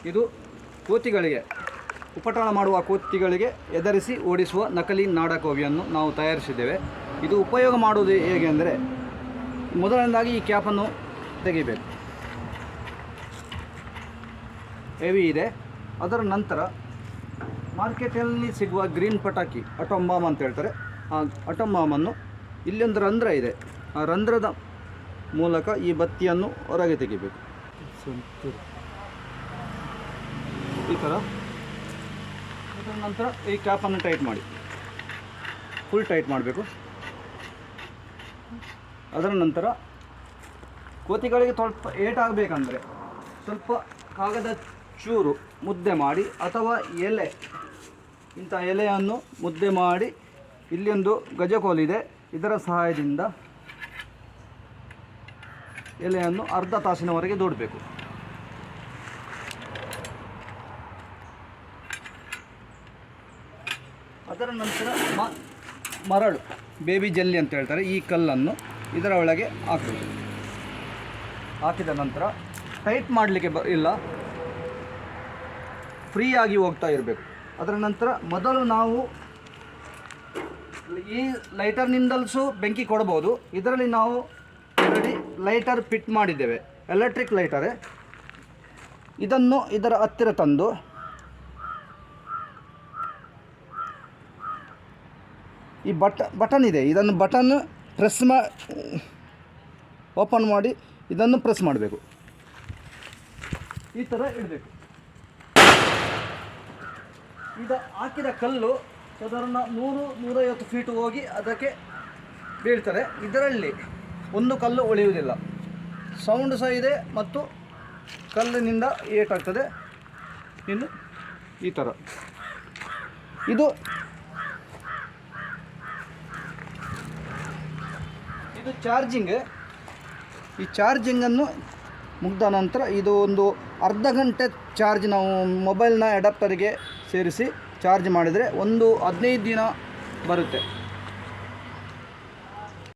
ಇದು ಕೋತಿಗಳಿಗೆ ಉಪಟಳ ಮಾಡುವ ಕೋತಿಗಳಿಗೆ ಎದುರಿಸಿ ಓಡಿಸುವ ನಕಲಿ ನಾಡಕೋವಿಯನ್ನು ನಾವು ತಯಾರಿಸಿದ್ದೇವೆ. ಇದು ಉಪಯೋಗ ಮಾಡುವುದು ಹೇಗೆ ಅಂದರೆ, ಮೊದಲನೇದಾಗಿ ಈ ಕ್ಯಾಪನ್ನು ತೆಗಿಬೇಕು, ಹೆವಿ ಇದೆ. ಅದರ ನಂತರ ಮಾರ್ಕೆಟಲ್ಲಿ ಸಿಗುವ ಗ್ರೀನ್ ಪಟಾಕಿ ಅಟೋಮ್ ಬಾಂಬ್ ಅಂತ ಹೇಳ್ತಾರೆ. ಆ ಅಟೋಮ್ ಬಾಂಬನ್ನು ಇಲ್ಲೊಂದು ರಂಧ್ರ ಇದೆ, ಆ ರಂಧ್ರದ ಮೂಲಕ ಈ ಬತ್ತಿಯನ್ನು ಹೊರಗೆ ತೆಗಿಬೇಕು. ಈ ಥರ. ಅದರ ನಂತರ ಈ ಕ್ಯಾಪನ್ನು ಟೈಟ್ ಮಾಡಿ, ಫುಲ್ ಟೈಟ್ ಮಾಡಬೇಕು. ಅದರ ನಂತರ ಕೋತಿಗಳಿಗೆ ಸ್ವಲ್ಪ ಏಟಾಗಬೇಕಂದ್ರೆ ಸ್ವಲ್ಪ ಕಾಗದ ಚೂರು ಮುದ್ದೆ ಮಾಡಿ ಅಥವಾ ಎಲೆ, ಇಂಥ ಎಲೆಯನ್ನು ಮುದ್ದೆ ಮಾಡಿ, ಇಲ್ಲೊಂದು ಗಜಕೋಲಿದೆ, ಇದರ ಸಹಾಯದಿಂದ ಎಲೆಯನ್ನು ಅರ್ಧ ತಾಸಿನವರೆಗೆ ದೂಡಬೇಕು. ಅದರ ನಂತರ ಮರಳು, ಬೇಬಿ ಜಲ್ಲಿ ಅಂತ ಹೇಳ್ತಾರೆ, ಈ ಕಲ್ಲನ್ನು ಇದರ ಒಳಗೆ ಹಾಕಬೇಕು. ಹಾಕಿದ ನಂತರ ಟೈಟ್ ಮಾಡಲಿಕ್ಕೆ ಇಲ್ಲ, ಫ್ರೀಯಾಗಿ ಹೋಗ್ತಾ ಇರಬೇಕು. ಅದರ ನಂತರ ಮೊದಲು ನಾವು ಈ ಲೈಟರ್ನಿಂದಲೂ ಬೆಂಕಿ ಕೊಡ್ಬೋದು. ಇದರಲ್ಲಿ ನಾವು ಆಲ್ರೆಡಿ ಲೈಟರ್ ಫಿಟ್ ಮಾಡಿದ್ದೇವೆ, ಎಲೆಕ್ಟ್ರಿಕ್ ಲೈಟರೇ. ಇದನ್ನು ಇದರ ಹತ್ತಿರ ತಂದು ಈ ಬಟನ್ ಇದೆ, ಇದನ್ನು ಬಟನ್ ಪ್ರೆಸ್ ಓಪನ್ ಮಾಡಿ ಇದನ್ನು ಪ್ರೆಸ್ ಮಾಡಬೇಕು. ಈ ಥರ ಇಡಬೇಕು. ಇದು ಹಾಕಿದ ಕಲ್ಲು ಸಾಧಾರಣ 100-150 ಫೀಟ್ ಹೋಗಿ ಅದಕ್ಕೆ ಬೀಳ್ತಾರೆ. ಇದರಲ್ಲಿ ಒಂದು ಕಲ್ಲು ಉಳಿಯುವುದಿಲ್ಲ. ಸೌಂಡ್ ಸಹ ಇದೆ ಮತ್ತು ಕಲ್ಲಿನಿಂದ ಏಟಾಗ್ತದೆ. ಇನ್ನು ಈ ಥರ ಇದು ಚಾರ್ಜಿಂಗ್. ಈ ಚಾರ್ಜಿಂಗನ್ನು ಮುಗಿದ ನಂತರ ಇದು ಒಂದು ಅರ್ಧ ಗಂಟೆ ಚಾರ್ಜ್ ನಾವು ಮೊಬೈಲ್ನ ಅಡಾಪ್ಟರಿಗೆ ಸೇರಿಸಿ ಚಾರ್ಜ್ ಮಾಡಿದರೆ ಒಂದು 15 ದಿನ ಬರುತ್ತೆ.